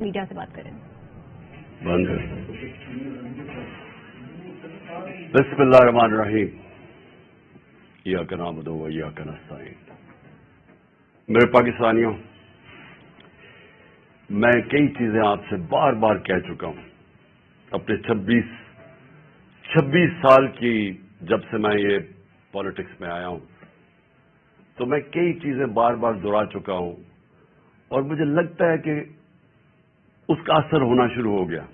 Media سے بات کریں. بسم اللہ الرحمن الرحیم. ایاک نعبد و ایاک نستعین. میرے پاکستانیوں، میں کئی چیزیں آپ سے بار بار کہہ چکا ہوں. اپنے 26 سال کی جب سے میں یہ پالیٹکس میں آیا ہوں تو میں کئی چیزیں بار بار دہرا چکا ہوں، اور مجھے لگتا ہے کہ اس کا اثر ہونا شروع ہو گیا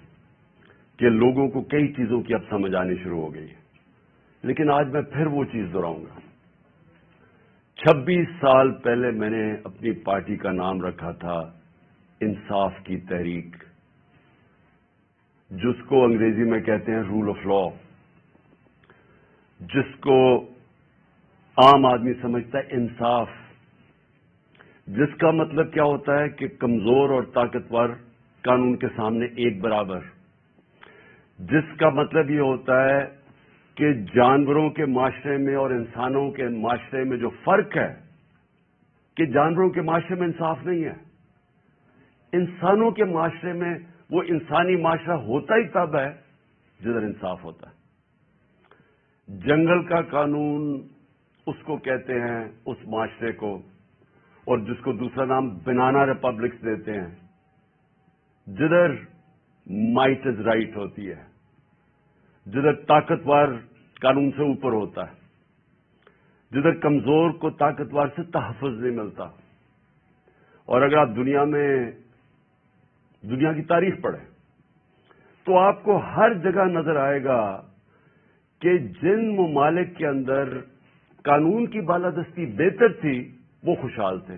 کہ لوگوں کو کئی چیزوں کی اب سمجھ آنی شروع ہو گئی. لیکن آج میں پھر وہ چیز دہراؤں گا. 26 سال پہلے میں نے اپنی پارٹی کا نام رکھا تھا انصاف کی تحریک، جس کو انگریزی میں کہتے ہیں رول آف لا، جس کو عام آدمی سمجھتا ہے انصاف، جس کا مطلب کیا ہوتا ہے کہ کمزور اور طاقتور قانون کے سامنے ایک برابر، جس کا مطلب یہ ہوتا ہے کہ جانوروں کے معاشرے میں اور انسانوں کے معاشرے میں جو فرق ہے کہ جانوروں کے معاشرے میں انصاف نہیں ہے، انسانوں کے معاشرے میں وہ انسانی معاشرہ ہوتا ہی تب ہے جدھر انصاف ہوتا ہے. جنگل کا قانون اس کو کہتے ہیں اس معاشرے کو، اور جس کو دوسرا نام بنانا ریپبلکس دیتے ہیں، جدھر مائٹ از رائٹ ہوتی ہے، جدھر طاقتور قانون سے اوپر ہوتا ہے، جدھر کمزور کو طاقتور سے تحفظ نہیں ملتا. اور اگر آپ دنیا کی تاریخ پڑھیں تو آپ کو ہر جگہ نظر آئے گا کہ جن ممالک کے اندر قانون کی بالادستی بہتر تھی وہ خوشحال تھے.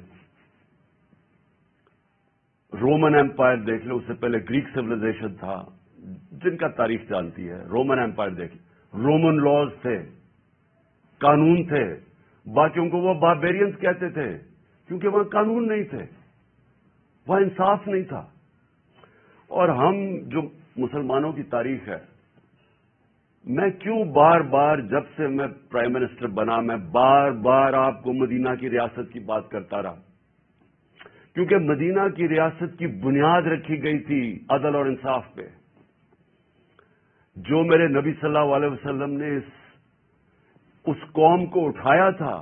رومن ایمپائر دیکھ لو، اس سے پہلے گریک سویلائزیشن تھا، جن کا تاریخ جانتی ہے. رومن ایمپائر دیکھ لو، رومن لاز تھے، قانون تھے. باقیوں کو وہ باربیرینز کہتے تھے کیونکہ وہاں قانون نہیں تھے، وہاں انصاف نہیں تھا. اور ہم جو مسلمانوں کی تاریخ ہے، میں کیوں بار بار جب سے میں پرائم منسٹر بنا میں بار بار آپ کو مدینہ کی ریاست کی بات کرتا رہا، کیونکہ مدینہ کی ریاست کی بنیاد رکھی گئی تھی عدل اور انصاف پہ. جو میرے نبی صلی اللہ علیہ وسلم نے اس قوم کو اٹھایا تھا،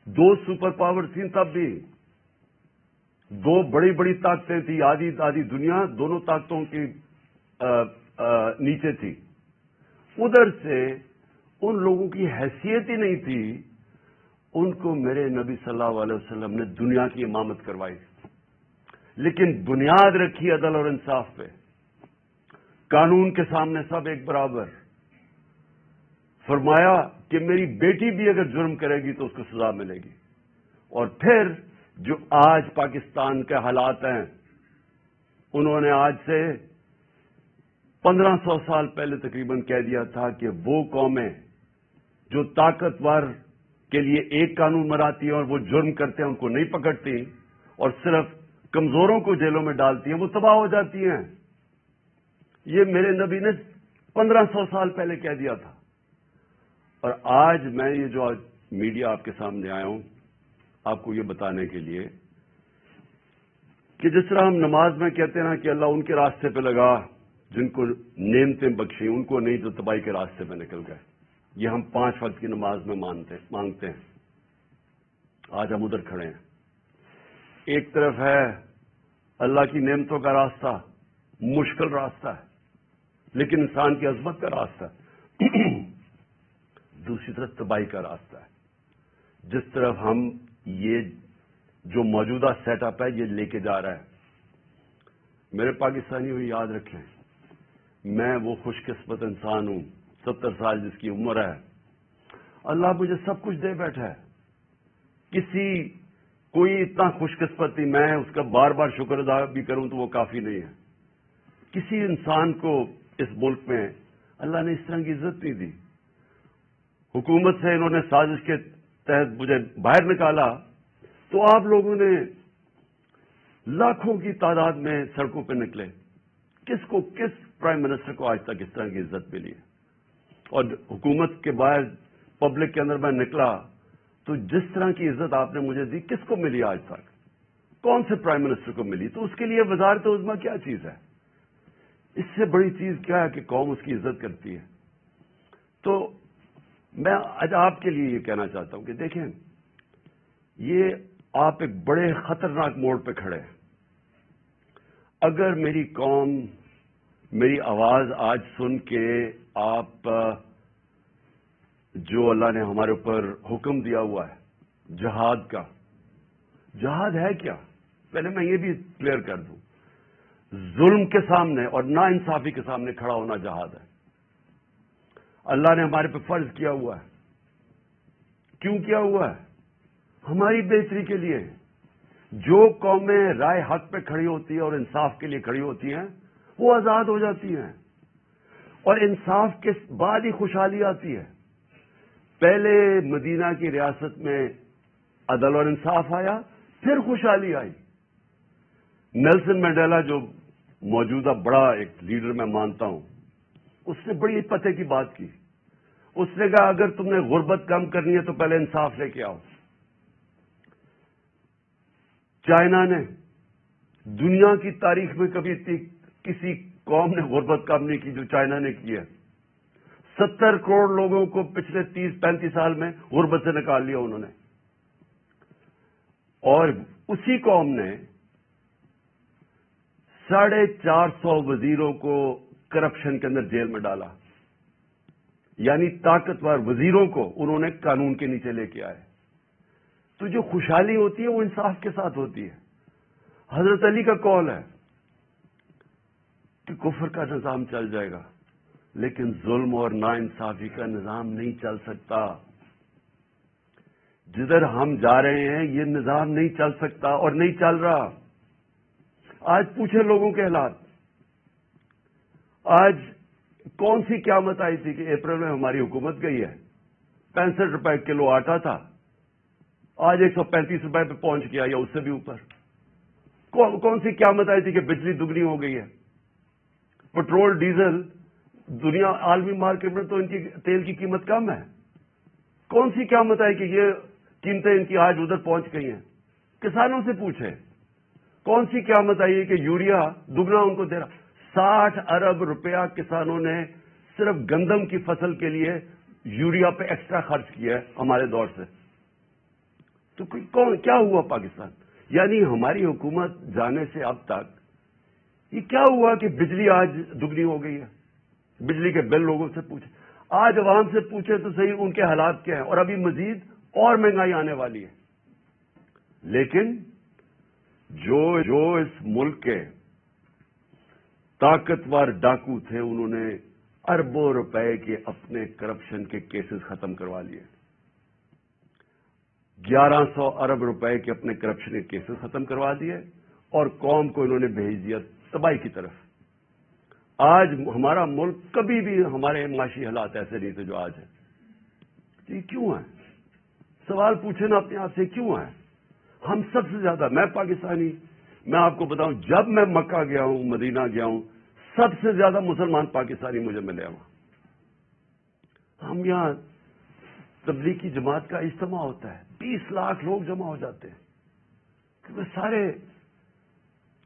2 سپر پاور تھیں، تب بھی 2 بڑی بڑی طاقتیں تھیں، آدھی دنیا دونوں طاقتوں کی نیچے تھی. ادھر سے ان لوگوں کی حیثیت ہی نہیں تھی، ان کو میرے نبی صلی اللہ علیہ وسلم نے دنیا کی امامت کروائی، لیکن بنیاد رکھی عدل اور انصاف پہ. قانون کے سامنے سب ایک برابر. فرمایا کہ میری بیٹی بھی اگر جرم کرے گی تو اس کو سزا ملے گی. اور پھر جو آج پاکستان کے حالات ہیں، انہوں نے آج سے 1500 سال پہلے تقریباً کہہ دیا تھا کہ وہ قومیں جو طاقتور کے لیے ایک قانون بناتی ہیں اور وہ جرم کرتے ہیں ان کو نہیں پکڑتی اور صرف کمزوروں کو جیلوں میں ڈالتی ہیں، وہ تباہ ہو جاتی ہیں. یہ میرے نبی نے 1500 سال پہلے کہہ دیا تھا. اور آج میں یہ جو آج میڈیا آپ کے سامنے آیا ہوں آپ کو یہ بتانے کے لیے کہ جس طرح ہم نماز میں کہتے ہیں نا کہ اللہ ان کے راستے پہ لگا جن کو نعمتیں بخشیں، ان کو نہیں جو تباہی کے راستے پہ نکل گئے. یہ ہم 5 وقت کی نماز میں مانگتے ہیں. آج ہم ادھر کھڑے ہیں. ایک طرف ہے اللہ کی نعمتوں کا راستہ، مشکل راستہ ہے لیکن انسان کی عظمت کا راستہ ہے. دوسری طرف تباہی کا راستہ ہے. جس طرف ہم یہ جو موجودہ سیٹ اپ ہے یہ لے کے جا رہا ہے. میرے پاکستانی ہوئی یاد رکھیں، میں وہ خوش قسمت انسان ہوں، 70 سال جس کی عمر ہے، اللہ مجھے سب کچھ دے بیٹھا ہے. کوئی اتنا خوش قسمت نہیں، میں اس کا بار بار شکر ادا بھی کروں تو وہ کافی نہیں ہے. کسی انسان کو اس ملک میں اللہ نے اس طرح کی عزت نہیں دی. حکومت سے انہوں نے سازش کے تحت مجھے باہر نکالا تو آپ لوگوں نے لاکھوں کی تعداد میں سڑکوں پہ نکلے. کس پرائم منسٹر کو آج تک اس طرح کی عزت ملی ہے؟ اور حکومت کے باہر پبلک کے اندر میں نکلا تو جس طرح کی عزت آپ نے مجھے دی کس کو ملی آج تک؟ کون سے پرائم منسٹر کو ملی؟ تو اس کے لیے وزارت عظمیٰ کیا چیز ہے؟ اس سے بڑی چیز کیا ہے کہ قوم اس کی عزت کرتی ہے؟ تو میں آج آپ کے لیے یہ کہنا چاہتا ہوں کہ دیکھیں، یہ آپ ایک بڑے خطرناک موڑ پہ کھڑے ہیں۔ اگر میری قوم میری آواز آج سن کے آپ جو اللہ نے ہمارے اوپر حکم دیا ہوا ہے جہاد کا، جہاد ہے کیا؟ پہلے میں یہ بھی کلیئر کر دوں، ظلم کے سامنے اور نا انصافی کے سامنے کھڑا ہونا جہاد ہے۔ اللہ نے ہمارے پہ فرض کیا ہوا ہے۔ کیوں کیا ہوا ہے؟ ہماری بہتری کے لیے۔ جو قومیں رائے حق پہ کھڑی ہوتی ہیں اور انصاف کے لیے کھڑی ہوتی ہیں وہ آزاد ہو جاتی ہیں، اور انصاف کے بعد ہی خوشحالی آتی ہے۔ پہلے مدینہ کی ریاست میں عدل اور انصاف آیا، پھر خوشحالی آئی۔ نیلسن منڈیلا جو موجودہ بڑا ایک لیڈر میں مانتا ہوں، اس نے بڑی پتے کی بات کی۔ اس نے کہا اگر تم نے غربت کم کرنی ہے تو پہلے انصاف لے کے آؤ۔ چائنا نے دنیا کی تاریخ میں کبھی کسی قوم نے غربت کم نہیں کی جو چائنا نے کی ہے۔ 70 کروڑ لوگوں کو پچھلے 30-35 سال میں غربت سے نکال لیا انہوں نے، اور اسی قوم نے 450 وزیروں کو کرپشن کے اندر جیل میں ڈالا۔ یعنی طاقتور وزیروں کو انہوں نے قانون کے نیچے لے کے آئے۔ تو جو خوشحالی ہوتی ہے وہ انصاف کے ساتھ ہوتی ہے۔ حضرت علی کا قول ہے کہ کفر کا نظام چل جائے گا لیکن ظلم اور ناانصافی کا نظام نہیں چل سکتا۔ جدھر ہم جا رہے ہیں یہ نظام نہیں چل سکتا اور نہیں چل رہا۔ آج پوچھیں لوگوں کے حالات۔ آج کون سی قیامت آئی تھی کہ اپریل میں ہماری حکومت گئی ہے؟ 65 روپے کلو آٹا تھا، آج 135 روپے پہ پہنچ گیا یا اس سے بھی اوپر۔ کون سی قیامت آئی تھی کہ بجلی دگنی ہو گئی ہے؟ پٹرول ڈیزل دنیا عالمی مارکیٹ میں تو ان کی تیل کی قیمت کم ہے۔ کون سی قیامت آئی کہ یہ قیمتیں ان کی آج ادھر پہنچ گئی ہیں؟ کسانوں سے پوچھیں کون سی قیامت آئی ہے کہ یوریا دگنا ان کو دے رہا۔ 60 ارب روپیہ کسانوں نے صرف گندم کی فصل کے لیے یوریا پہ ایکسٹرا خرچ کیا ہے ہمارے دور سے۔ تو کیا ہوا پاکستان؟ یعنی ہماری حکومت جانے سے اب تک یہ کیا ہوا کہ بجلی آج دگنی ہو گئی ہے؟ بجلی کے بل لوگوں سے پوچھیں، آج عوام سے پوچھیں تو صحیح ان کے حالات کیا ہیں، اور ابھی مزید اور مہنگائی آنے والی ہے۔ لیکن جو اس ملک کے طاقتور ڈاکو تھے انہوں نے اربوں روپے کے اپنے کرپشن کے کیسز ختم کروا لیے۔ 1100 ارب روپے کے اپنے کرپشن کے کیسز ختم کروا دیے اور قوم کو انہوں نے بھیج دیا تباہی کی طرف۔ آج ہمارا ملک، کبھی بھی ہمارے معاشی حالات ایسے نہیں تھے جو آج ہے۔ یہ کیوں ہے؟ سوال پوچھیں نا اپنے آپ سے، کیوں ہے؟ ہم سب سے زیادہ، میں پاکستانی، میں آپ کو بتاؤں جب میں مکہ گیا ہوں، مدینہ گیا ہوں، سب سے زیادہ مسلمان پاکستانی مجھے ملے وہاں۔ ہم یہاں تبلیغی جماعت کا اجتماع ہوتا ہے، 20 لاکھ لوگ جمع ہو جاتے ہیں، کیونکہ سارے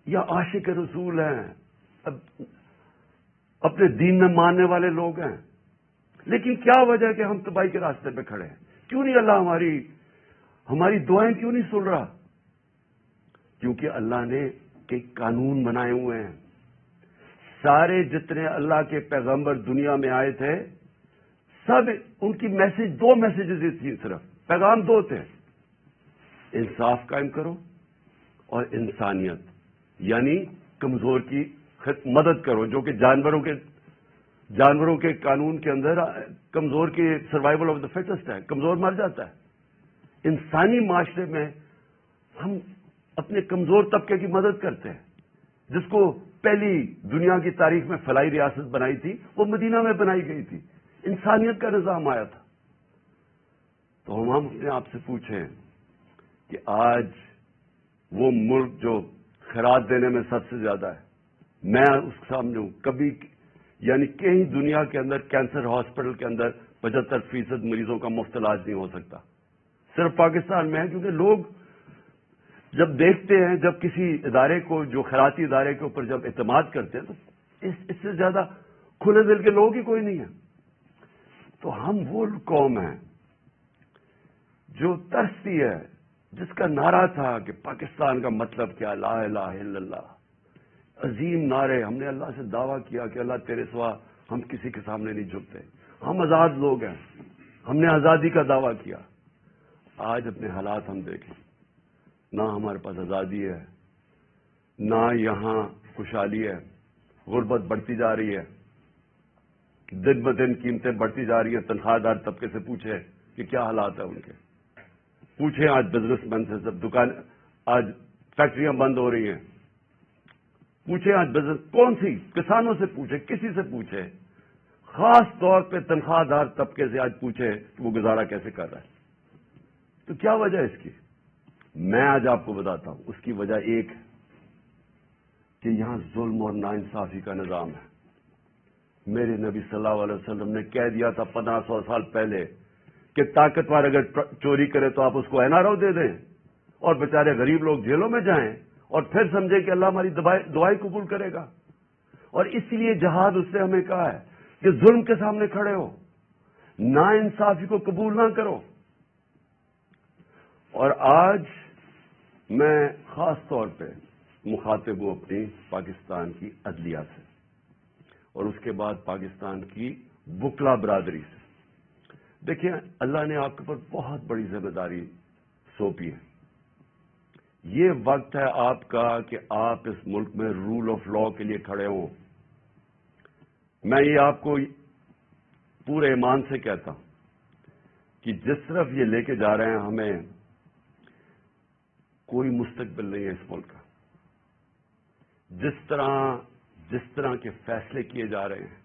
یا عاشق رسول ہیں، اپنے دین میں ماننے والے لوگ ہیں۔ لیکن کیا وجہ ہے کہ ہم تباہی کے راستے پہ کھڑے ہیں؟ کیوں نہیں اللہ ہماری دعائیں کیوں نہیں سن رہا؟ کیونکہ اللہ نے کئی قانون بنائے ہوئے ہیں۔ سارے جتنے اللہ کے پیغمبر دنیا میں آئے تھے، سب ان کی دو میسیجز تھیں، صرف پیغام دو تھے: انصاف قائم کرو اور انسانیت، یعنی کمزور کی مدد کرو، جو کہ جانوروں کے قانون کے اندر کمزور کی سروائیول آف دا فٹسٹ ہے، کمزور مر جاتا ہے۔ انسانی معاشرے میں ہم اپنے کمزور طبقے کی مدد کرتے ہیں۔ جس کو پہلی دنیا کی تاریخ میں فلاحی ریاست بنائی تھی وہ مدینہ میں بنائی گئی تھی، انسانیت کا نظام آیا تھا۔ تو ہم اپنے آپ سے پوچھیں کہ آج وہ ملک جو خیرات دینے میں سب سے زیادہ ہے، میں اس کے سامنے ہوں، کبھی یعنی کہیں دنیا کے اندر کینسر ہاسپٹل کے اندر 75% مریضوں کا مفت علاج نہیں ہو سکتا، صرف پاکستان میں ہے، کیونکہ لوگ جب دیکھتے ہیں، جب کسی ادارے کو، جو خیراتی ادارے کے اوپر جب اعتماد کرتے ہیں، تو اس سے زیادہ کھلے دل کے لوگ ہی کوئی نہیں ہے. تو ہم وہ قوم ہیں جو ترستی ہے، جس کا نعرہ تھا کہ پاکستان کا مطلب کیا، لا الہ الا اللہ، عظیم نعرے. ہم نے اللہ سے دعویٰ کیا کہ اللہ تیرے سوا ہم کسی کے سامنے نہیں جھکتے، ہم آزاد لوگ ہیں، ہم نے آزادی کا دعویٰ کیا. آج اپنے حالات ہم دیکھیں، نہ ہمارے پاس آزادی ہے، نہ یہاں خوشحالی ہے. غربت بڑھتی جا رہی ہے، دن بدن قیمتیں بڑھتی جا رہی ہیں. تنخواہ دار طبقے سے پوچھیں کہ کیا حالات ہیں ان کے. پوچھیں آج بزنس مین سے، سب دکان، آج فیکٹریاں بند ہو رہی ہیں. پوچھیں آج بزنس، کون سی، کسانوں سے پوچھیں، کسی سے پوچھیں، خاص طور پہ تنخواہ دار طبقے سے آج پوچھیں کہ وہ گزارا کیسے کر رہا ہے. تو کیا وجہ ہے اس کی؟ میں آج آپ کو بتاتا ہوں. اس کی وجہ ایک ہے کہ یہاں ظلم اور ناانصافی کا نظام ہے. میرے نبی صلی اللہ علیہ وسلم نے کہہ دیا تھا 1500 سال پہلے کہ طاقتور اگر چوری کرے تو آپ اس کو NRO دے دیں، اور بیچارے غریب لوگ جیلوں میں جائیں، اور پھر سمجھے کہ اللہ ہماری دعائیں قبول کرے گا. اور اس لیے جہاد اس نے ہمیں کہا ہے کہ ظلم کے سامنے کھڑے ہو، ناانصافی کو قبول نہ کرو. اور آج میں خاص طور پہ مخاطب ہوں اپنی پاکستان کی عدلیہ سے، اور اس کے بعد پاکستان کی وکلا برادری سے. دیکھیں، اللہ نے آپ کے اوپر بہت بڑی ذمہ داری سونپی ہے. یہ وقت ہے آپ کا کہ آپ اس ملک میں رول آف لا کے لیے کھڑے ہوں. میں یہ آپ کو پورے ایمان سے کہتا ہوں کہ جس طرف یہ لے کے جا رہے ہیں، ہمیں کوئی مستقبل نہیں ہے اس ملک کا. جس طرح کے فیصلے کیے جا رہے ہیں،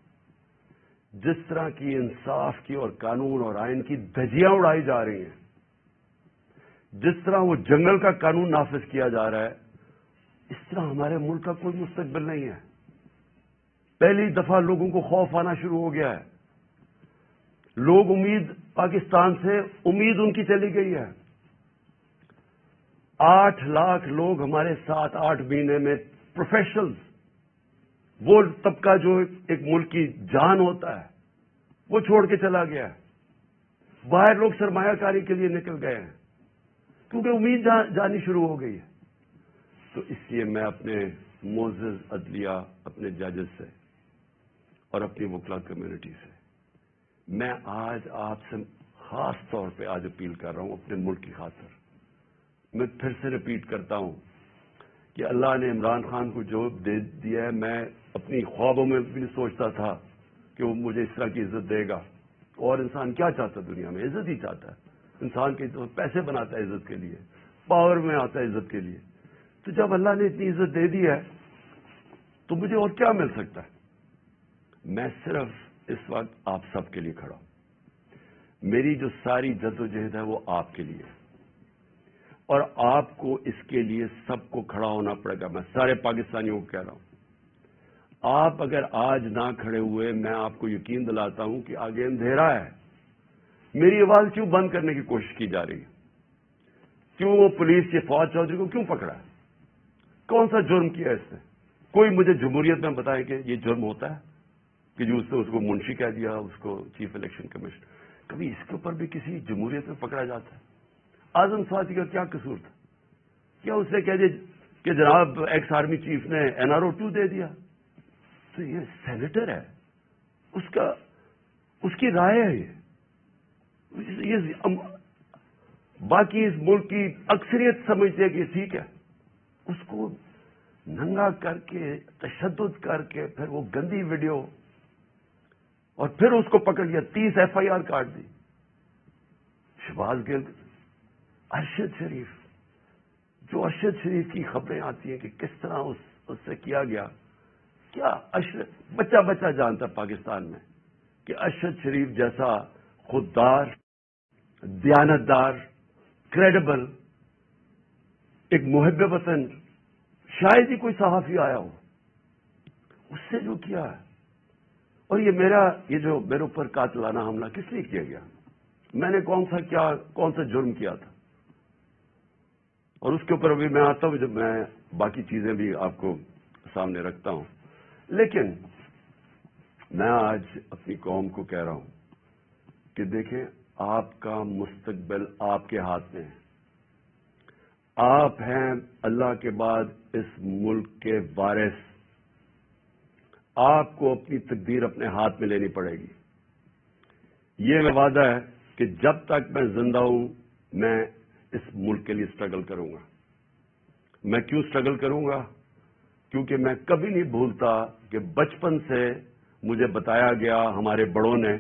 جس طرح کی انصاف کی اور قانون اور آئین کی دھجیاں اڑائی جا رہی ہیں، جس طرح وہ جنگل کا قانون نافذ کیا جا رہا ہے، اس طرح ہمارے ملک کا کوئی مستقبل نہیں ہے. پہلی دفعہ لوگوں کو خوف آنا شروع ہو گیا ہے. لوگ پاکستان سے امید ان کی چلی گئی ہے. 8 لاکھ لوگ ہمارے ساتھ 8 مہینے میں پروفیشنلز، وہ طبقہ جو ایک ملک کی جان ہوتا ہے، وہ چھوڑ کے چلا گیا ہے. باہر لوگ سرمایہ کاری کے لیے نکل گئے ہیں کیونکہ امید جانی شروع ہو گئی ہے. تو اس لیے میں اپنے معزز عدلیہ، اپنے ججز سے اور اپنی وکلا کمیونٹی سے، میں آج آپ سے خاص طور پہ آج اپیل کر رہا ہوں اپنے ملک کی خاطر. میں پھر سے ریپیٹ کرتا ہوں کہ اللہ نے عمران خان کو جو دے دیا ہے، میں اپنی خوابوں میں بھی سوچتا تھا کہ وہ مجھے اس طرح کی عزت دے گا. اور انسان کیا چاہتا ہے دنیا میں؟ عزت ہی چاہتا ہے. انسان کے پیسے بناتا ہے عزت کے لیے، پاور میں آتا ہے عزت کے لیے. تو جب اللہ نے اتنی عزت دے دی ہے تو مجھے اور کیا مل سکتا ہے؟ میں صرف اس وقت آپ سب کے لیے کھڑا ہوں. میری جو ساری جدوجہد ہے وہ آپ کے لیے، اور آپ کو اس کے لیے سب کو کھڑا ہونا پڑے گا. میں سارے پاکستانیوں کو کہہ رہا ہوں، آپ اگر آج نہ کھڑے ہوئے، میں آپ کو یقین دلاتا ہوں کہ آگے اندھیرا ہے. میری آواز کیوں بند کرنے کی کوشش کی جا رہی ہے؟ کیوں وہ پولیس کے فوج چودھری کو کیوں پکڑا ہے؟ کون سا جرم کیا اس نے؟ کوئی مجھے جمہوریت میں بتائے کہ یہ جرم ہوتا ہے کہ جو اس نے اس کو منشی کہہ دیا، اس کو چیف الیکشن کمیشن. کبھی اس کے اوپر بھی کسی جمہوریت میں پکڑا جاتا ہے؟ اعظم سوادی کا کیا قصور تھا؟ کیا اس نے کہہ دیا کہ جناب ایکس آرمی چیف نے NRO 2 دے دیا؟ تو یہ سینیٹر ہے، اس کی رائے ہے. یہ باقی اس ملک کی اکثریت سمجھتے ہیں کہ ٹھیک ہے. اس کو ننگا کر کے، تشدد کر کے، پھر وہ گندی ویڈیو، اور پھر اس کو پکڑ لیا، 30 FIR کاٹ دی. شہباز گل، ارشد شریف، جو ارشد شریف کی خبریں آتی ہیں کہ کس طرح اس سے کیا گیا، کیا بچہ جانتا ہے پاکستان میں کہ ارشد شریف جیسا خوددار، دیانتدار، کریڈیبل، ایک محب وطن شاید ہی کوئی صحافی آیا ہو. اس سے جو کیا ہے، اور یہ جو میرے اوپر قاتلانہ حملہ کس لیے کیا گیا؟ میں نے کون سا جرم کیا تھا؟ اور اس کے اوپر ابھی میں آتا ہوں جب میں باقی چیزیں بھی آپ کو سامنے رکھتا ہوں. لیکن میں آج اپنی قوم کو کہہ رہا ہوں کہ دیکھیں آپ کا مستقبل آپ کے ہاتھ میں ہے. آپ ہیں اللہ کے بعد اس ملک کے وارث. آپ کو اپنی تقدیر اپنے ہاتھ میں لینی پڑے گی. یہ میرا وعدہ ہے کہ جب تک میں زندہ ہوں میں اس ملک کے لیے اسٹرگل کروں گا. میں کیوں اسٹرگل کروں گا؟ کیونکہ میں کبھی نہیں بھولتا کہ بچپن سے مجھے بتایا گیا ہمارے بڑوں نے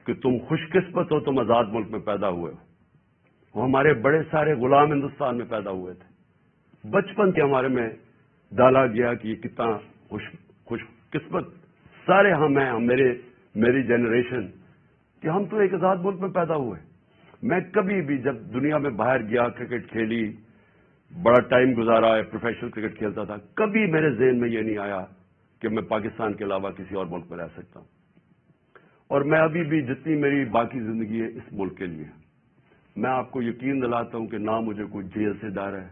کہ تم خوش قسمت ہو، تم آزاد ملک میں پیدا ہوئے ہو. وہ ہمارے بڑے سارے غلام ہندوستان میں پیدا ہوئے تھے. بچپن سے ہمارے میں ڈالا گیا کہ یہ کتنا خوش قسمت سارے ہم ہیں، میری جنریشن، کہ ہم تو ایک آزاد ملک میں پیدا ہوئے. میں کبھی بھی جب دنیا میں باہر گیا، کرکٹ کھیلی، بڑا ٹائم گزارا ہے، پروفیشنل کرکٹ کھیلتا تھا، کبھی میرے ذہن میں یہ نہیں آیا کہ میں پاکستان کے علاوہ کسی اور ملک میں رہ سکتا ہوں. اور میں ابھی بھی جتنی میری باقی زندگی ہے اس ملک کے لیے. میں آپ کو یقین دلاتا ہوں کہ نہ مجھے کوئی جیل سے ڈر ہے.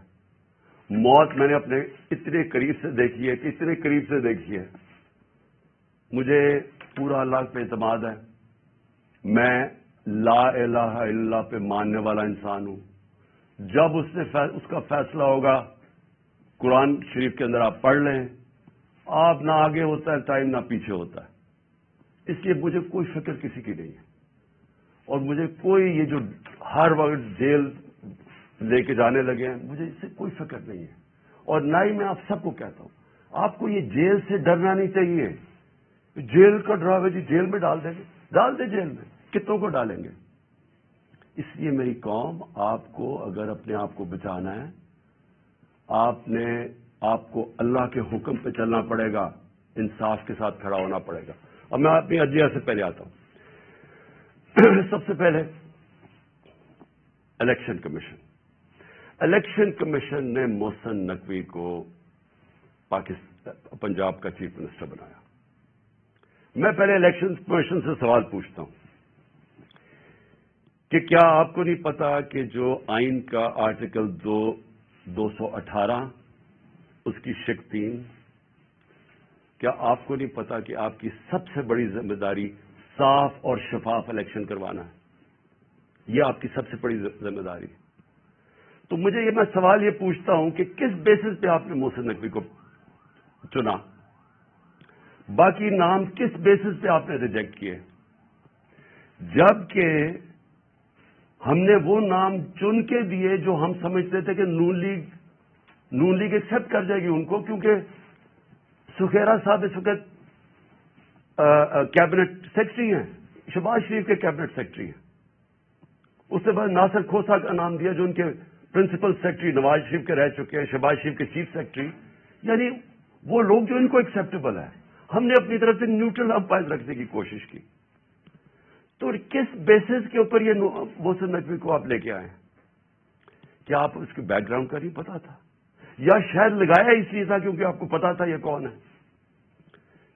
موت میں نے اپنے اتنے قریب سے دیکھی ہے کہ اتنے قریب سے دیکھی ہے. مجھے پورا اللہ پہ اعتماد ہے. میں لا الہ الا اللہ پہ ماننے والا انسان ہوں. جب اس کا فیصلہ ہوگا، قرآن شریف کے اندر آپ پڑھ لیں، آپ نہ آگے ہوتا ہے ٹائم نہ پیچھے ہوتا ہے. اس لیے مجھے کوئی فکر کسی کی نہیں ہے. اور مجھے کوئی یہ جو ہر وقت جیل لے کے جانے لگے ہیں، مجھے اس سے کوئی فکر نہیں ہے. اور نہ ہی میں آپ سب کو کہتا ہوں آپ کو یہ جیل سے ڈرنا نہیں چاہیے. جیل کا ڈراوے جی جیل میں ڈال دیں گے، ڈال دیں جیل میں، کتنوں کو ڈالیں گے. اس لیے میری قوم، آپ کو اگر اپنے آپ کو بچانا ہے، آپ کو اللہ کے حکم پہ چلنا پڑے گا، انصاف کے ساتھ کھڑا ہونا پڑے گا. اور میں اپنی عدلیہ سے پہلے آتا ہوں. سب سے پہلے الیکشن کمیشن. الیکشن کمیشن نے محسن نقوی کو پنجاب کا چیف منسٹر بنایا. میں پہلے الیکشن کمیشن سے سوال پوچھتا ہوں کہ کیا آپ کو نہیں پتا کہ جو آئین کا آرٹیکل 218 اس کی شق 3، کیا آپ کو نہیں پتا کہ آپ کی سب سے بڑی ذمہ داری صاف اور شفاف الیکشن کروانا ہے؟ یہ آپ کی سب سے بڑی ذمہ داری ہے. تو میں سوال یہ پوچھتا ہوں کہ کس بیسس پہ آپ نے محسن نقوی کو چنا؟ باقی نام کس بیسس پہ آپ نے ریجیکٹ کیے؟ جبکہ ہم نے وہ نام چن کے دیے جو ہم سمجھتے تھے کہ نون لیگ ایکسپٹ کر جائے گی ان کو، کیونکہ سکھیرا صاحب اس وقت کیبنٹ سیکرٹری ہیں، شہباز شریف کے کیبنٹ سیکرٹری ہیں. اس سے بعد ناصر کھوسا کا نام دیا جو ان کے پرنسپل سیکرٹری نواز شریف کے رہ چکے ہیں، شہباز شریف کے چیف سیکرٹری. یعنی وہ لوگ جو ان کو ایکسیپٹیبل ہے. ہم نے اپنی طرف سے نیوٹرل امپائر رکھنے کی کوشش کی. تو کس بیسس کے اوپر یہ محسن نقوی کو آپ لے کے آئے؟ کیا آپ اس کے بیک گراؤنڈ کا نہیں پتا تھا؟ یا شاید لگایا اس لیے تھا کیونکہ آپ کو پتا تھا یہ کون ہے؟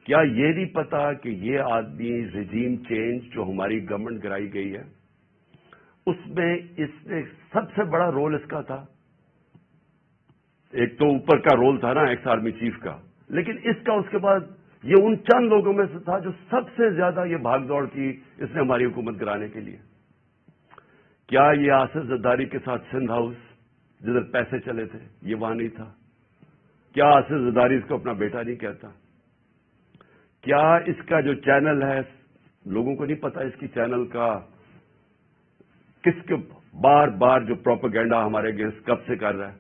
کیا یہ نہیں پتا کہ یہ آدمی رجیم چینج جو ہماری گورنمنٹ کرائی گئی ہے اس میں اس نے سب سے بڑا رول اس کا تھا؟ ایک تو اوپر کا رول تھا نا ایکس آرمی چیف کا، لیکن اس کا اس کے بعد یہ ان چند لوگوں میں سے تھا جو سب سے زیادہ یہ بھاگ دوڑ کی اس نے ہماری حکومت کرانے کے لیے. کیا یہ آصف زرداری کے ساتھ سندھ ہاؤس جدھر پیسے چلے تھے یہ وہاں نہیں تھا؟ کیا آصف زرداری اس کو اپنا بیٹا نہیں کہتا؟ کیا اس کا جو چینل ہے لوگوں کو نہیں پتا اس کی چینل کا کس کے بار بار جو پروپیگنڈا ہمارے اگینسٹ کب سے کر رہا ہے؟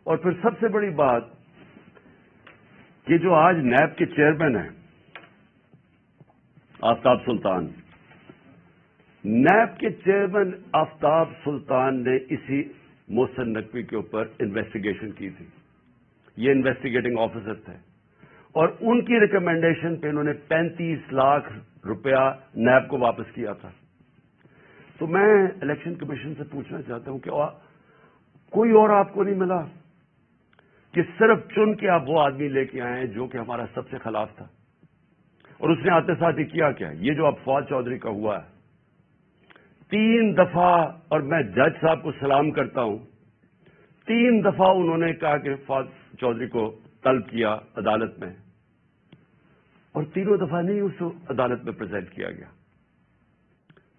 اور پھر سب سے بڑی بات کہ جو آج نیب کے چیئرمین ہیں آفتاب سلطان، نیب کے چیئرمین آفتاب سلطان نے اسی محسن نقوی کے اوپر انویسٹیگیشن کی تھی. یہ انویسٹیگیٹنگ آفیسر تھے اور ان کی ریکمینڈیشن پہ انہوں نے 35 لاکھ روپیہ نیب کو واپس کیا تھا. تو میں الیکشن کمیشن سے پوچھنا چاہتا ہوں کہ کوئی اور آپ کو نہیں ملا کہ صرف چن کے آپ وہ آدمی لے کے آئے ہیں جو کہ ہمارا سب سے خلاف تھا؟ اور اس نے آتے ساتھ ہی کیا کیا؟ یہ جو اب فواد چودھری کا ہوا ہے 3 دفعہ، اور میں جج صاحب کو سلام کرتا ہوں 3 دفعہ انہوں نے کہا کہ فواد چودھری کو طلب کیا عدالت میں، اور تینوں دفعہ نہیں اس کو عدالت میں پریزنٹ کیا گیا.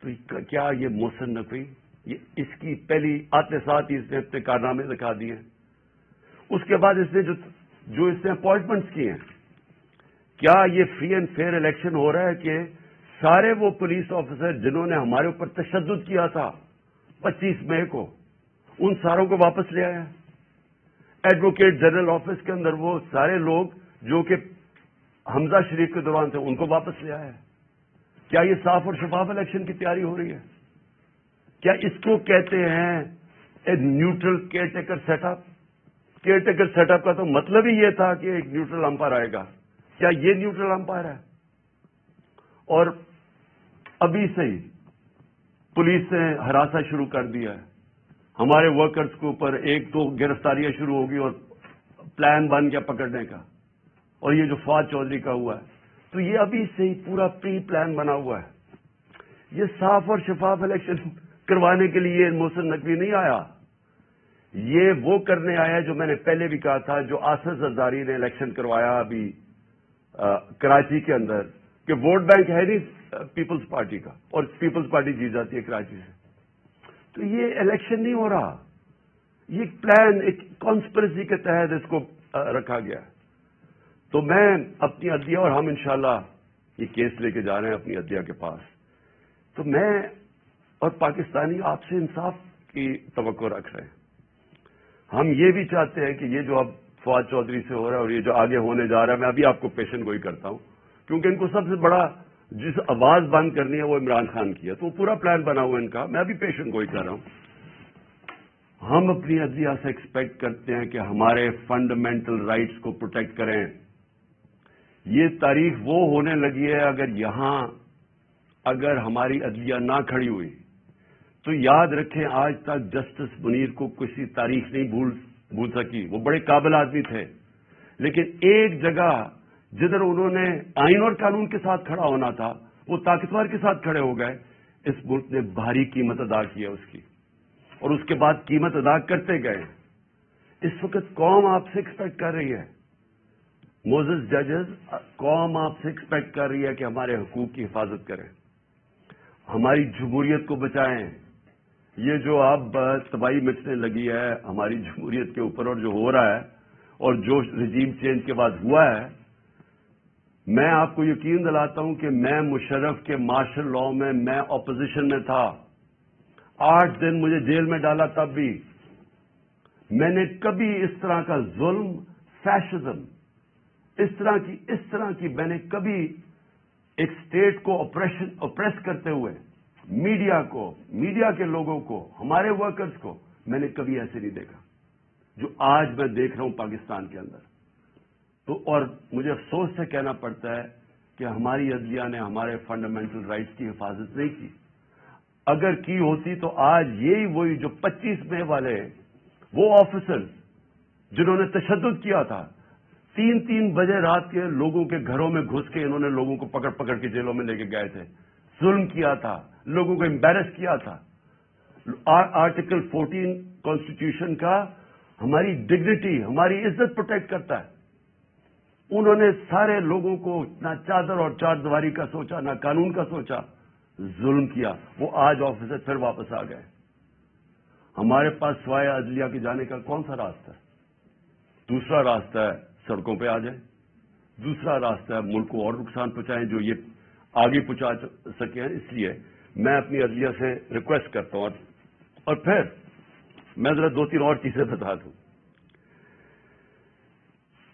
تو کیا یہ محسن نقوی، یہ اس کی پہلی آتے ساتھ ہی اس نے اپنے کارنامے دکھا دیے ہیں. اس کے بعد اس نے جو اس نے اپوائنٹمنٹس کی ہیں، کیا یہ فری اینڈ فیئر الیکشن ہو رہا ہے کہ سارے وہ پولیس آفیسر جنہوں نے ہمارے اوپر تشدد کیا تھا 25 مئی کو، ان ساروں کو واپس لے آیا؟ ایڈوکیٹ جنرل آفس کے اندر وہ سارے لوگ جو کہ حمزہ شریف کے دوران تھے، ان کو واپس لے آیا؟ کیا یہ صاف اور شفاف الیکشن کی تیاری ہو رہی ہے؟ کیا اس کو کہتے ہیں a neutral caretaker setup? Caretaker setup کا تو مطلب ہی یہ تھا کہ ایک نیوٹرل امپائر آئے گا. کیا یہ نیوٹرل امپائر ہے؟ اور ابھی سے ہی پولیس نے ہراساں شروع کر دیا ہے ہمارے ورکرز کے اوپر. 1-2 گرفتاریاں شروع ہوگی اور پلان بن گیا پکڑنے کا. اور یہ جو فواد چودھری کا ہوا ہے، تو یہ ابھی سے ہی پورا پری پلان بنا ہوا ہے. یہ صاف اور شفاف الیکشن کروانے کے لیے محسن نقوی نہیں آیا. یہ وہ کرنے آیا جو میں نے پہلے بھی کہا تھا، جو آصف زرداری نے الیکشن کروایا ابھی کراچی کے اندر، کہ ووٹ بینک ہے نہیں پیپلز پارٹی کا، اور پیپلز پارٹی جیت جاتی ہے کراچی سے. تو یہ الیکشن نہیں ہو رہا، یہ ایک پلان، ایک کانسپریسی کے تحت اس کو رکھا گیا. تو میں اپنی عدلیہ، اور ہم انشاءاللہ یہ کیس لے کے جا رہے ہیں اپنی عدلیہ کے پاس، تو میں اور پاکستانی آپ سے انصاف کی توقع رکھ رہے ہیں. ہم یہ بھی چاہتے ہیں کہ یہ جو اب فواد چودھری سے ہو رہا ہے اور یہ جو آگے ہونے جا رہا ہے، میں ابھی آپ کو پیشن گوئی کرتا ہوں، کیونکہ ان کو سب سے بڑا جس آواز بند کرنی ہے وہ عمران خان کی ہے، تو پورا پلان بنا ہوا ہے ان کا. میں ابھی پیشن گوئی کر رہا ہوں. ہم اپنی عدلیہ سے ایکسپیکٹ کرتے ہیں کہ ہمارے فنڈامنٹل رائٹس کو پروٹیکٹ کریں. یہ تاریخ وہ ہونے لگی ہے، اگر ہماری عدلیہ نہ کھڑی ہوئی تو یاد رکھیں آج تک جسٹس منیر کو کسی تاریخ نہیں بھول سکی. وہ بڑے قابل آدمی تھے، لیکن ایک جگہ جدھر انہوں نے آئین اور قانون کے ساتھ کھڑا ہونا تھا، وہ طاقتور کے ساتھ کھڑے ہو گئے. اس ملک نے بھاری قیمت ادا کی ہے اس کی، اور اس کے بعد قیمت ادا کرتے گئے. اس وقت قوم آپ سے ایکسپیکٹ کر رہی ہے، موزز ججز، قوم آپ سے ایکسپیکٹ کر رہی ہے کہ ہمارے حقوق کی حفاظت کریں، ہماری جمہوریت کو بچائیں. یہ جو اب تباہی مچنے لگی ہے ہماری جمہوریت کے اوپر، اور جو ہو رہا ہے اور جو رجیم چینج کے بعد ہوا ہے، میں آپ کو یقین دلاتا ہوں کہ میں مشرف کے مارشل لاء میں اپوزیشن میں تھا. 8 دن مجھے جیل میں ڈالا، تب بھی میں نے کبھی اس طرح کا ظلم، فیشزم، اس طرح کی میں نے کبھی ایک اسٹیٹ کو اوپریس کرتے ہوئے میڈیا کے لوگوں کو، ہمارے ورکرز کو، میں نے کبھی ایسے نہیں دیکھا جو آج میں دیکھ رہا ہوں پاکستان کے اندر. تو اور مجھے افسوس سے کہنا پڑتا ہے کہ ہماری عدلیہ نے ہمارے فنڈامنٹل رائٹس کی حفاظت نہیں کی. اگر کی ہوتی تو آج وہی جو 25 مئی والے وہ آفیسرز جنہوں نے تشدد کیا تھا، 3 بجے رات کے لوگوں کے گھروں میں گھس کے انہوں نے لوگوں کو پکڑ کے جیلوں میں لے کے گئے تھے، ظلم کیا تھا، لوگوں کو امبیرس کیا تھا. آرٹیکل 14 کانسٹیٹیوشن کا ہماری ڈگنیٹی، ہماری عزت پروٹیکٹ کرتا ہے. انہوں نے سارے لوگوں کو نہ چادر اور چار دیواری کا سوچا، نہ قانون کا سوچا، ظلم کیا. وہ آج آفس سے پھر واپس آ گئے. ہمارے پاس سوائے عدلیہ کے جانے کا کون سا راستہ ہے؟ دوسرا راستہ ہے سڑکوں پہ آ جائیں، دوسرا راستہ ہے ملک کو اور نقصان پہنچائیں جو یہ آگے پہنچا سکے ہیں. اس لیے میں اپنی عدلیہ سے ریکویسٹ کرتا ہوں. اور پھر میں ذرا 2-3 اور چیزیں بتا دوں.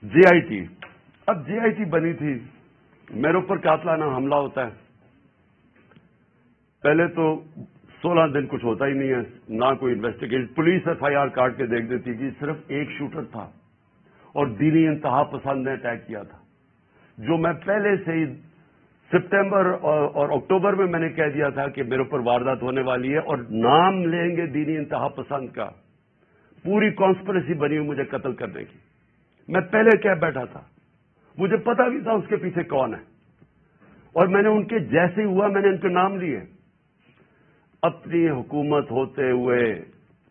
جے آئی ٹی، اب جے آئی ٹی بنی تھی، میرے اوپر قاتلانہ حملہ ہوتا ہے. پہلے تو 16 دن کچھ ہوتا ہی نہیں ہے، نہ کوئی investigation. Police F I R کاٹ کے دیکھ دیتی کہ صرف ایک شوٹر تھا اور دینی انتہا پسند نے اٹیک کیا تھا. جو میں پہلے سے ہی سپٹمبر اور اکتوبر میں نے کہہ دیا تھا کہ میرے اوپر واردات ہونے والی ہے اور نام لیں گے دینی انتہا پسند کا. پوری کانسپریسی بنی ہوئی مجھے قتل کرنے کی. میں پہلے کہہ بیٹھا تھا، مجھے پتا بھی تھا اس کے پیچھے کون ہے، اور میں نے ان کے جیسے ہوا میں نے ان کے نام لیے. اپنی حکومت ہوتے ہوئے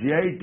JIT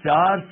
4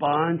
5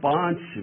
5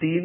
3,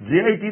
JIT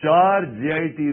4 JIT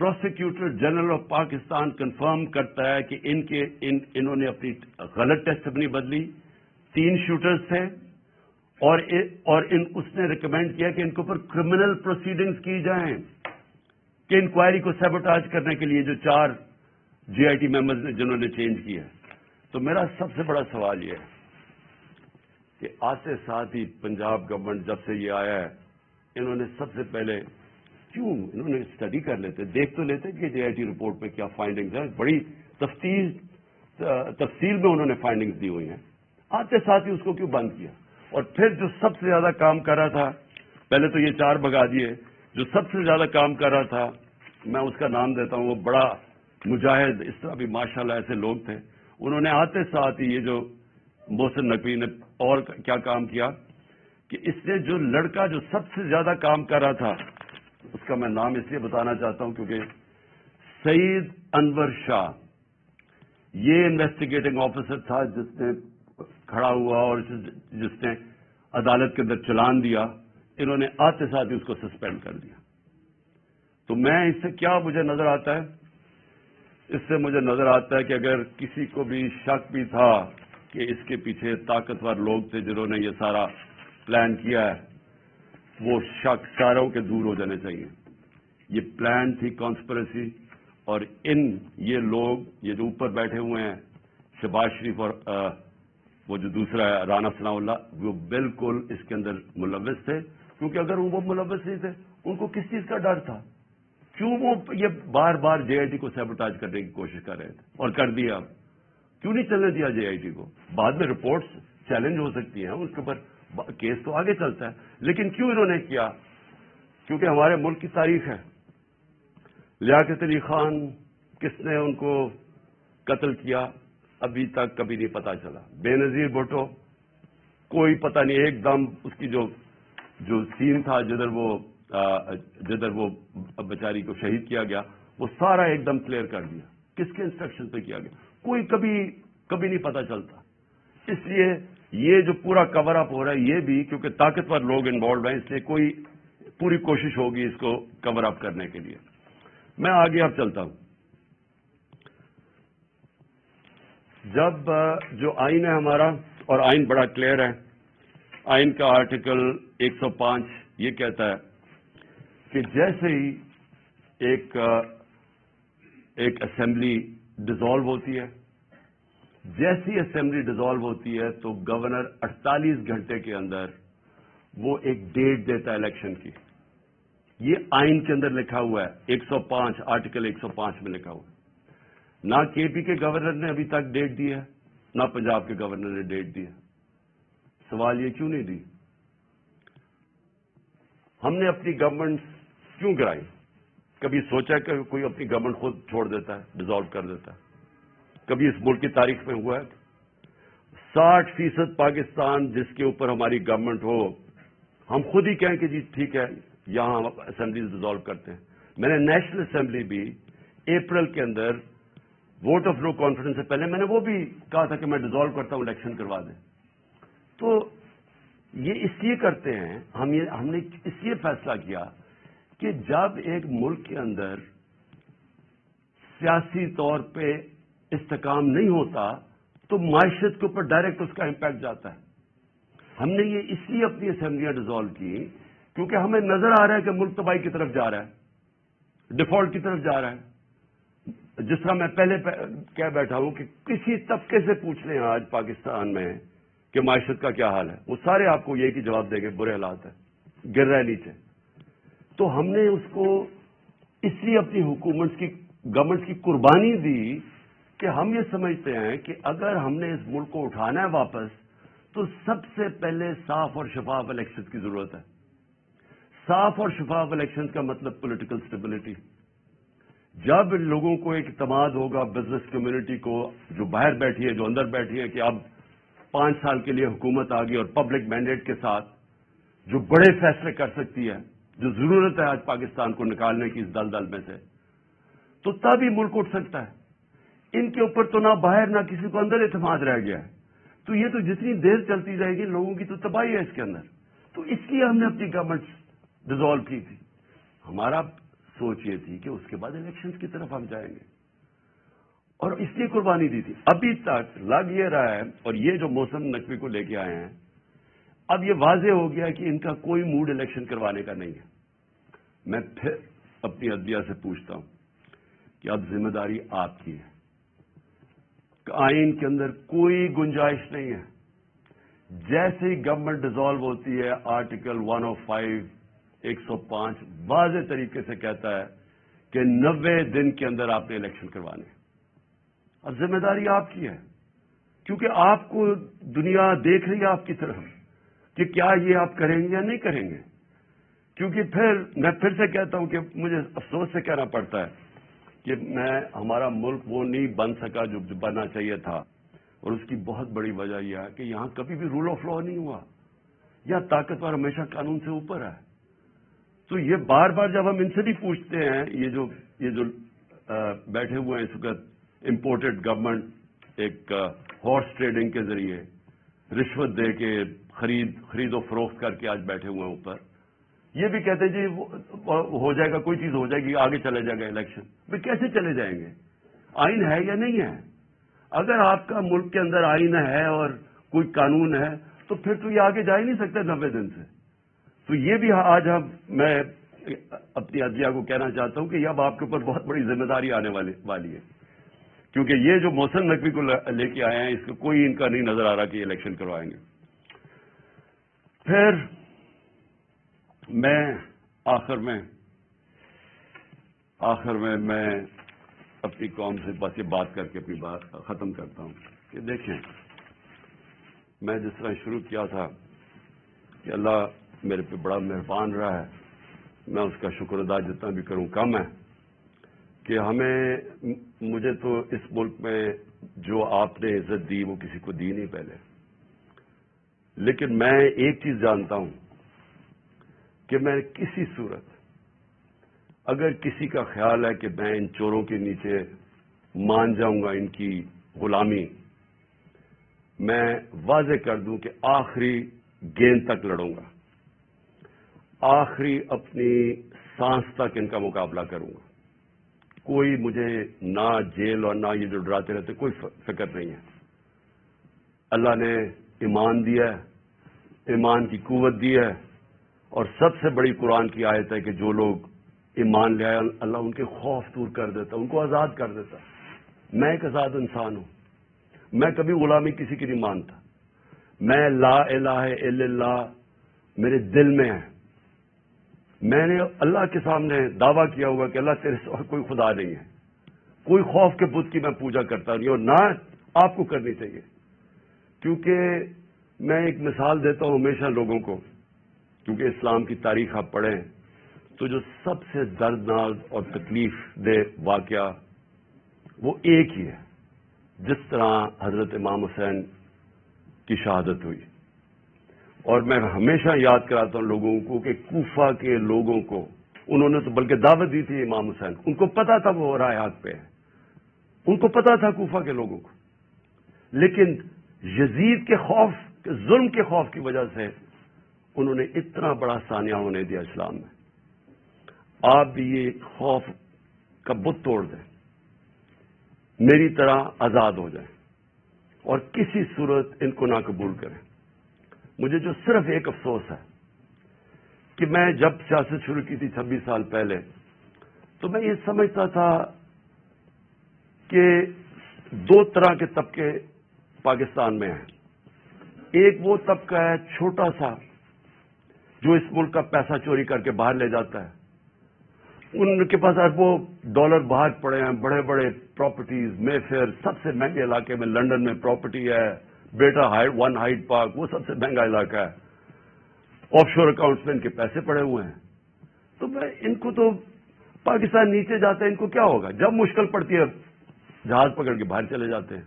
prosecutor general of Pakistan confirm کرتا ہے کہ انہوں نے اپنی غلط ٹیسٹ اپنی بدلی، 3 شوٹرز تھے، اور اس نے ریکمینڈ کیا کہ ان کے اوپر کرمنل پروسیڈنگز کی جائیں، کہ انکوائری کو سیبوٹاج کرنے کے لیے جو 4 جی آئی ٹی ممبرز نے جنہوں نے چینج کیا۔ تو میرا سب سے بڑا سوال یہ ہے کہ آتے ساتھ ہی پنجاب گورنمنٹ جب سے یہ آیا ہے، انہوں نے سب سے پہلے کیوں انہوں نے اسٹڈی کر لیتے، دیکھ تو لیتے کہ جے آئی ٹی رپورٹ پہ کیا فائنڈنگز ہیں، بڑی تفصیل میں انہوں نے فائنڈنگز دی ہوئی ہیں، آتے ساتھ ہی اس کو کیوں بند کیا؟ اور پھر جو سب سے زیادہ کام کر رہا تھا، پہلے تو یہ 4 بھگا دیے، جو سب سے زیادہ کام کر رہا تھا، میں اس کا نام دیتا ہوں، وہ بڑا مجاہد، اس طرح بھی ماشاءاللہ ایسے لوگ تھے، انہوں نے آتے ساتھ ہی یہ جو محسن نقوی نے اور کیا کام کیا کہ اس نے جو لڑکا جو سب سے زیادہ کام کر رہا تھا، اس کا میں نام اس لیے بتانا چاہتا ہوں کیونکہ سعید انور شاہ، یہ انویسٹیگیٹنگ آفیسر تھا جس نے کھڑا ہوا اور جس نے عدالت کے اندر چلان دیا، انہوں نے آتے ساتھ ہی اس کو سسپینڈ کر دیا۔ تو میں اس سے کیا مجھے نظر آتا ہے؟ اس سے مجھے نظر آتا ہے کہ اگر کسی کو بھی شک بھی تھا کہ اس کے پیچھے طاقتور لوگ تھے جنہوں نے یہ سارا پلان کیا ہے، وہ شک ساروں کے دور ہو جانے چاہیے۔ یہ پلان تھی کانسپریسی، اور یہ لوگ یہ جو اوپر بیٹھے ہوئے ہیں شہباز شریف اور وہ جو دوسرا ہے رانا ثناء اللہ، وہ بالکل اس کے اندر ملوث تھے، کیونکہ اگر وہ ملوث نہیں تھے ان کو کس چیز کا ڈر تھا؟ کیوں وہ یہ بار بار جے آئی ٹی کو سیبوٹاج کرنے کی کوشش کر رہے تھے اور کر دیا؟ کیوں نہیں چلنے دیا جے آئی ٹی کو؟ بعد میں رپورٹس چیلنج ہو سکتی ہیں، اس کے اوپر کیس تو آگے چلتا ہے، لیکن کیوں انہوں نے کیا؟ کیونکہ ہمارے ملک کی تاریخ ہے، لیاقت علی خان کس نے ان کو قتل کیا ابھی تک کبھی نہیں پتا چلا، بے نظیر بھٹو کوئی پتہ نہیں، ایک دم اس کی جو سین تھا جدھر وہ بیچاری کو شہید کیا گیا، وہ سارا ایک دم کلیئر کر دیا، کس کے انسٹرکشن پہ کیا گیا، کوئی کبھی نہیں پتا چلتا۔ اس لیے یہ جو پورا کور اپ ہو رہا ہے یہ بھی کیونکہ طاقتور لوگ انوالوڈ ہیں، اس لیے کوئی پوری کوشش ہوگی اس کو کور اپ کرنے کے لیے۔ میں آگے اب چلتا ہوں۔ جب جو آئین ہے ہمارا، اور آئین بڑا کلیئر ہے، آئین کا آرٹیکل 105 یہ کہتا ہے کہ جیسے ہی ایک اسمبلی ڈیزالو ہوتی ہے، جیسی اسمبلی ڈیزالو ہوتی ہے تو گورنر 48 گھنٹے کے اندر وہ ایک ڈیٹ دیتا ہے الیکشن کی۔ یہ آئین کے اندر لکھا ہوا ہے، 105 آرٹیکل 105 میں لکھا ہوا ہے۔ نہ کے پی کے گورنر نے ابھی تک ڈیٹ دی ہے، نہ پنجاب کے گورنر نے ڈیٹ دی ہے۔ سوال یہ کیوں نہیں دی؟ ہم نے اپنی گورنمنٹ کیوں گرائی؟ کبھی سوچا کہ کوئی اپنی گورنمنٹ خود چھوڑ دیتا ہے، ڈیزالو کر دیتا ہے؟ کبھی اس ملک کی تاریخ میں ہوا ہے؟ 60% پاکستان جس کے اوپر ہماری گورنمنٹ ہو، ہم خود ہی کہیں کہ جی ٹھیک ہے یہاں ہم اسمبلیز ڈیزالو کرتے ہیں۔ میں نے نیشنل اسمبلی بھی اپریل کے اندر ووٹ آف نو کانفیڈنس سے پہلے میں نے وہ بھی کہا تھا کہ میں ڈیزالو کرتا ہوں، الیکشن کروا دیں۔ تو یہ اس لیے کرتے ہیں، ہم نے اس لیے فیصلہ کیا کہ جب ایک ملک کے اندر سیاسی طور پہ استحکام نہیں ہوتا تو معیشت کے اوپر ڈائریکٹ اس کا امپیکٹ جاتا ہے۔ ہم نے یہ اس لیے اپنی اسمبلیاں ڈیزالو کی کیونکہ ہمیں نظر آ رہا ہے کہ ملک تباہی کی طرف جا رہا ہے، ڈیفالٹ کی طرف جا رہا ہے۔ جس طرح میں پہلے کہہ بیٹھا ہوں کہ کسی طبقے سے پوچھ لیں آج پاکستان میں کہ معیشت کا کیا حال ہے، وہ سارے آپ کو یہی جواب دیں گے برے حالات ہیں، گر رہے نیچے۔ تو ہم نے اس کو اس لیے اپنی گورنمنٹ کی قربانی دی کہ ہم یہ سمجھتے ہیں کہ اگر ہم نے اس ملک کو اٹھانا ہے واپس تو سب سے پہلے صاف اور شفاف الیکشن کی ضرورت ہے۔ صاف اور شفاف الیکشن کا مطلب پولیٹیکل سٹیبلٹی۔ جب لوگوں کو ایک اعتماد ہوگا، بزنس کمیونٹی کو جو باہر بیٹھی ہے، جو اندر بیٹھی ہے، کہ اب 5 سال کے لیے حکومت آ گئی اور پبلک مینڈیٹ کے ساتھ جو بڑے فیصلے کر سکتی ہے، جو ضرورت ہے آج پاکستان کو نکالنے کی اس دلدل میں سے، تو تب ہی ملک اٹھ سکتا ہے۔ ان کے اوپر تو نہ باہر نہ کسی کو اندر اعتماد رہ گیا ہے، تو یہ تو جتنی دیر چلتی جائے گی لوگوں کی تو تباہی ہے اس کے اندر۔ تو اس لیے ہم نے اپنی گورنمنٹ ڈیزالو کی تھی۔ ہمارا سوچ یہ تھی کہ اس کے بعد الیکشنز کی طرف ہم جائیں گے، اور اس لیے قربانی دی تھی۔ ابھی تک لگ یہ رہا ہے، اور یہ جو محسن نقوی کو لے کے آئے ہیں، اب یہ واضح ہو گیا کہ ان کا کوئی موڈ الیکشن کروانے کا نہیں ہے۔ میں پھر اپنی عدلیہ سے پوچھتا ہوں کہ اب ذمہ داری آپ کی ہے۔ آئین کے اندر کوئی گنجائش نہیں ہے، جیسے ہی گورنمنٹ ڈیزالو ہوتی ہے آرٹیکل 105 105 واضح طریقے سے کہتا ہے کہ 90 دن کے اندر آپ نے الیکشن کروانے۔ اب ذمہ داری آپ کی ہے، کیونکہ آپ کو دنیا دیکھ رہی ہے آپ کی طرف کہ کیا یہ آپ کریں گے یا نہیں کریں گے۔ کیونکہ میں پھر سے کہتا ہوں کہ مجھے افسوس سے کہنا پڑتا ہے کہ ہمارا ملک وہ نہیں بن سکا جو بننا چاہیے تھا، اور اس کی بہت بڑی وجہ یہ ہے کہ یہاں کبھی بھی رول آف لا نہیں ہوا، یا طاقتور ہمیشہ قانون سے اوپر ہے۔ تو یہ بار بار جب ہم ان سے بھی پوچھتے ہیں، یہ جو بیٹھے ہوئے ہیں اس وقت امپورٹڈ گورنمنٹ ایک ہارس ٹریڈنگ کے ذریعے رشوت دے کے خرید و فروخت کر کے آج بیٹھے ہوئے ہیں اوپر، یہ بھی کہتے ہیں جی ہو جائے گا، کوئی چیز ہو جائے گی، آگے چلے جائے گا الیکشن۔ بھائی کیسے چلے جائیں گے؟ آئین ہے یا نہیں ہے؟ اگر آپ کا ملک کے اندر آئین ہے اور کوئی قانون ہے تو پھر تو یہ آگے جا ہی نہیں سکتا 90 دن سے۔ تو یہ بھی آج میں اپنی عدلیہ کو کہنا چاہتا ہوں کہ اب آپ کے اوپر بہت بڑی ذمہ داری آنے والی ہے، کیونکہ یہ جو محسن نقوی کو لے کے آئے ہیں اس کو کوئی ان کا نہیں نظر آ رہا کہ یہ الیکشن کروائیں گے۔ پھر میں آخر میں اپنی قوم سے بس یہ بات کر کے اپنی بات ختم کرتا ہوں کہ دیکھیں، میں جس طرح شروع کیا تھا کہ اللہ میرے پہ بڑا مہربان رہا ہے، میں اس کا شکر ادا جتنا بھی کروں کم ہے، کہ مجھے تو اس ملک میں جو آپ نے عزت دی وہ کسی کو دی نہیں پہلے، لیکن میں ایک چیز جانتا ہوں کہ میں کسی صورت اگر کسی کا خیال ہے کہ میں ان چوروں کے نیچے مان جاؤں گا ان کی غلامی، میں واضح کر دوں کہ آخری گیند تک لڑوں گا، آخری اپنی سانس تک ان کا مقابلہ کروں گا۔ کوئی مجھے نہ جیل اور نہ یہ جو ڈراتے رہتے کوئی فکر نہیں ہے۔ اللہ نے ایمان دیا ہے، ایمان کی قوت دی ہے، اور سب سے بڑی قرآن کی آیت ہے کہ جو لوگ ایمان لے آئے اللہ ان کے خوف دور کر دیتا، ان کو آزاد کر دیتا۔ میں ایک آزاد انسان ہوں، میں کبھی غلامی کسی کی نہیں مانتا، میں لا الہ الا اللہ میرے دل میں ہے، میں نے اللہ کے سامنے دعویٰ کیا ہوا کہ اللہ تیرے سوا کوئی خدا نہیں ہے، کوئی خوف کے بت کی میں پوجا کرتا نہیں، اور نہ آپ کو کرنی چاہیے، کیونکہ میں ایک مثال دیتا ہوں ہمیشہ لوگوں کو، کیونکہ اسلام کی تاریخ آپ پڑھیں تو جو سب سے دردناک اور تکلیف دہ واقعہ وہ ایک ہی ہے، جس طرح حضرت امام حسین کی شہادت ہوئی۔ اور میں ہمیشہ یاد کراتا ہوں لوگوں کو کہ کوفہ کے لوگوں کو انہوں نے تو بلکہ دعوت دی تھی امام حسین، ان کو پتا تھا وہ رائے حق پہ ہے، ان کو پتا تھا کوفہ کے لوگوں کو، لیکن یزید کے خوف کے ظلم کے خوف کی وجہ سے انہوں نے اتنا بڑا سانیہ ہونے دیا اسلام میں۔ آپ بھی یہ خوف کا بت توڑ دیں، میری طرح آزاد ہو جائیں، اور کسی صورت ان کو نہ قبول کریں۔ مجھے جو صرف ایک افسوس ہے کہ میں جب سیاست شروع کی تھی 26 سال پہلے، تو میں یہ سمجھتا تھا کہ دو طرح کے طبقے پاکستان میں ہیں۔ ایک وہ طبقہ ہے چھوٹا سا جو اس ملک کا پیسہ چوری کر کے باہر لے جاتا ہے، ان کے پاس اربوں ڈالر باہر پڑے ہیں، بڑے بڑے پراپرٹیز، مے فیئر سب سے مہنگے علاقے میں لندن میں پراپرٹی ہے، بیٹا ون ہائیڈ پارک وہ سب سے مہنگا علاقہ ہے، آف شور اکاؤنٹس میں ان کے پیسے پڑے ہوئے ہیں۔ تو میں ان کو تو پاکستان نیچے جاتا ہے، ان کو کیا ہوگا؟ جب مشکل پڑتی ہے جہاز پکڑ کے باہر چلے جاتے ہیں۔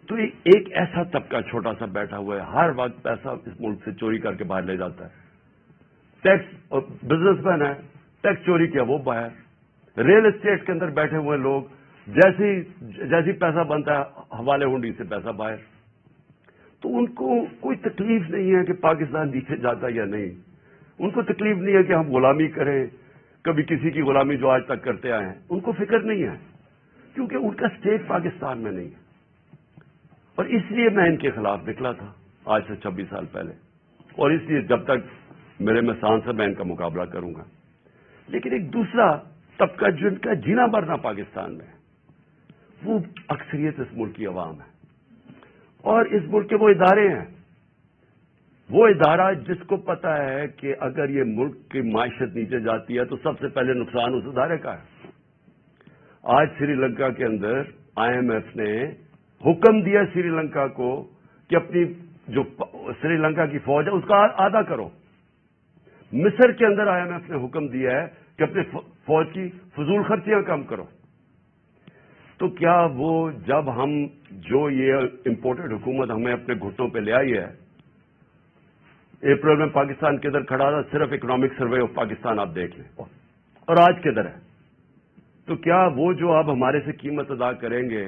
تو ایک ایسا طبقہ چھوٹا سا بیٹھا ہوا ہے، ہر وقت پیسہ اس ملک سے چوری کر کے باہر لے جاتا ہے، ٹیکس اور بزنس مین ہے، ٹیکس چوری کیا وہ باہر، ریل اسٹیٹ کے اندر بیٹھے ہوئے لوگ جیسی پیسہ بنتا ہے حوالے ہنڈی سے پیسہ باہر۔ تو ان کو کوئی تکلیف نہیں ہے کہ پاکستان نیچے جاتا یا نہیں، ان کو تکلیف نہیں ہے کہ ہم غلامی کریں، کبھی کسی کی غلامی جو آج تک کرتے آئے ہیں، ان کو فکر نہیں ہے، کیونکہ ان کا اسٹیٹ پاکستان میں نہیں ہے. اور اس لیے میں ان کے خلاف نکلا تھا آج سے 26 سال پہلے، اور اس لیے جب تک میرے میں سانس ہے میں ان کا مقابلہ کروں گا. لیکن ایک دوسرا طبقہ جو ان کا جینا مرنا پاکستان میں، وہ اکثریت اس ملک کی عوام ہے، اور اس ملک کے وہ ادارے ہیں، وہ ادارہ جس کو پتا ہے کہ اگر یہ ملک کی معیشت نیچے جاتی ہے تو سب سے پہلے نقصان اس ادارے کا ہے. آج سری لنکا کے اندر IMF نے حکم دیا سری لنکا کو کہ اپنی جو سری لنکا کی فوج ہے اس کا آدھا کرو. مصر کے اندر IMF نے حکم دیا ہے کہ اپنی فوج کی فضول خرچیاں کم کرو. تو کیا وہ جب ہم جو یہ امپورٹڈ حکومت ہمیں اپنے گھٹنوں پہ لے آئی ہے، اپریل میں پاکستان کے ادھر کھڑا تھا، صرف اکنامک سروے آف پاکستان آپ دیکھ لیں، اور آج کے ادھر ہے، تو کیا وہ جو اب ہمارے سے قیمت ادا کریں گے،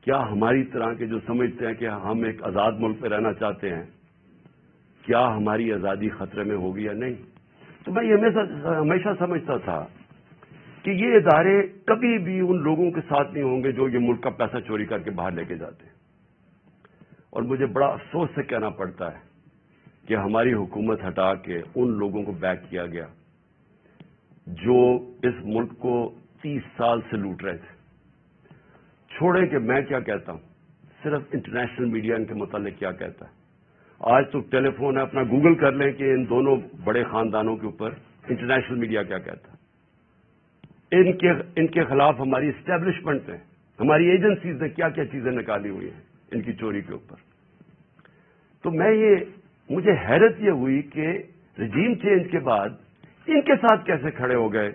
کیا ہماری طرح کے جو سمجھتے ہیں کہ ہم ایک آزاد ملک پہ رہنا چاہتے ہیں، کیا ہماری آزادی خطرے میں ہوگی یا نہیں؟ تو میں یہ ہمیشہ سمجھتا تھا کہ یہ ادارے کبھی بھی ان لوگوں کے ساتھ نہیں ہوں گے جو یہ ملک کا پیسہ چوری کر کے باہر لے کے جاتے ہیں. اور مجھے بڑا افسوس سے کہنا پڑتا ہے کہ ہماری حکومت ہٹا کے ان لوگوں کو بیک کیا گیا جو اس ملک کو 30 سال سے لوٹ رہے تھے. چھوڑیں کہ میں کیا کہتا ہوں، صرف انٹرنیشنل میڈیا ان کے متعلق کیا کہتا ہے. آج تو ٹیلی فون ہے، اپنا گوگل کر لیں کہ ان دونوں بڑے خاندانوں کے اوپر انٹرنیشنل میڈیا کیا کہتا ہے. ان کے خلاف ہماری اسٹیبلشمنٹ نے، ہماری ایجنسیز نے کیا کیا چیزیں نکالی ہوئی ہیں ان کی چوری کے اوپر. تو مجھے حیرت یہ ہوئی کہ رجیم چینج کے بعد ان کے ساتھ کیسے کھڑے ہو گئے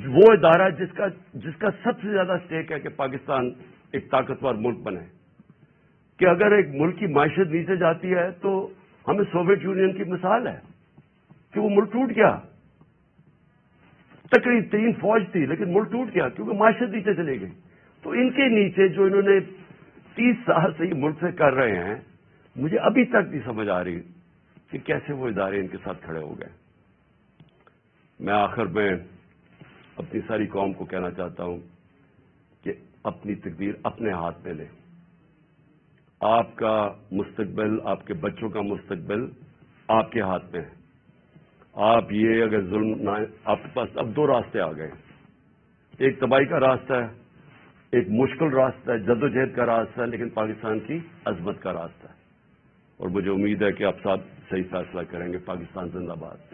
وہ ادارہ جس کا سب سے زیادہ اسٹیک ہے کہ پاکستان ایک طاقتور ملک بنے. کہ اگر ایک ملک کی معیشت نیچے جاتی ہے تو ہمیں سوویت یونین کی مثال ہے کہ وہ ملک ٹوٹ گیا، تقریباً 3 فوج تھی لیکن ملک ٹوٹ گیا کیونکہ معیشت نیچے چلی گئی. تو ان کے نیچے جو انہوں نے 30 سال سے یہ ملک سے کر رہے ہیں، مجھے ابھی تک نہیں سمجھ آ رہی کہ کیسے وہ ادارے ان کے ساتھ کھڑے ہو گئے. میں آخر میں اپنی ساری قوم کو کہنا چاہتا ہوں کہ اپنی تقدیر اپنے ہاتھ میں لیں. آپ کا مستقبل، آپ کے بچوں کا مستقبل آپ کے ہاتھ میں ہے. آپ یہ اگر ظلم نہ، آپ کے پاس اب 2 راستے آ گئے، ایک تباہی کا راستہ ہے، ایک مشکل راستہ ہے، جدوجہد کا راستہ ہے، لیکن پاکستان کی عظمت کا راستہ ہے. اور مجھے امید ہے کہ آپ سب صحیح فیصلہ کریں گے. پاکستان زندہ باد.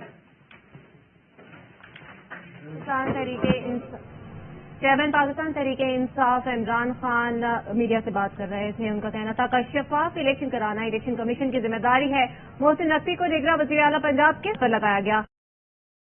چیئرمین پاکستان تحریک انصاف عمران خان میڈیا سے بات کر رہے تھے. ان کا کہنا تھا کہ شفاف الیکشن کرانا الیکشن کمیشن کی ذمہ داری ہے. محسن نقوی کو دیگرہ وزیر اعلیٰ پنجاب کے پر لگایا گیا.